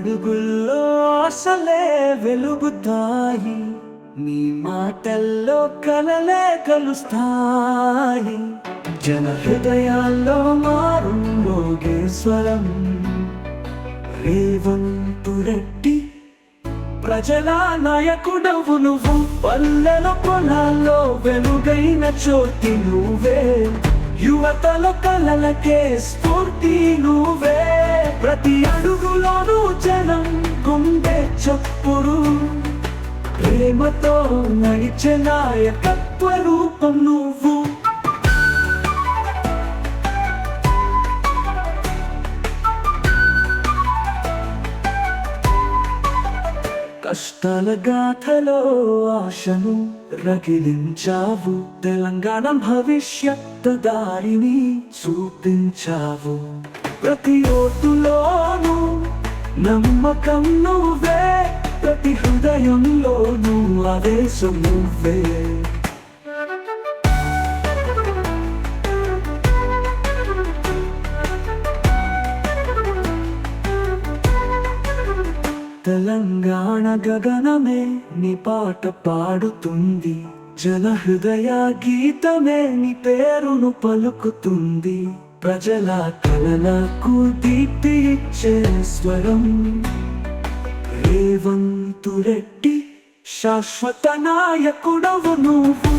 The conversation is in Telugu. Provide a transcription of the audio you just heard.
అడుగుల్లో ఆశలే వెలుగుతాయి, నీ మాటల్లో కలలే కలుస్తాయి. జన హృదయాల్లో మారుమోగే స్వరం రేవంత్ రెడ్డి. ప్రజల నాయకుడవు నువ్వు, పల్లెల పొలాల్లో వెలుగైన జ్యోతి నువ్వే, యువతలో కలలకే స్ఫూర్తి నువ్వే. ప్రతి అడుగులోనూ జనం గుండె చప్పుడు, ప్రేమతో నడిచే నాయకత్వ రూపం నువ్వు. కష్టాల గాథలో ఆశను రగిలించావు, తెలంగాణ భవిష్యత్తు దారిని చూపించావు. ప్రతి ఓటులోనూ నమ్మకం నువ్వే, ప్రతి హృదయంలోనూ ఆదేశం నువ్వే. తెలంగాణ గగనమే నీ పాట పాడుతుంది, జన హృదయ గీతమే నీ పేరును పలుకుతుంది. ప్రజల కలలకు దీప్తి ఇచ్చే స్వరం రేవంత్ రెడ్డి. శాశ్వత నాయకుడవు నువ్వు.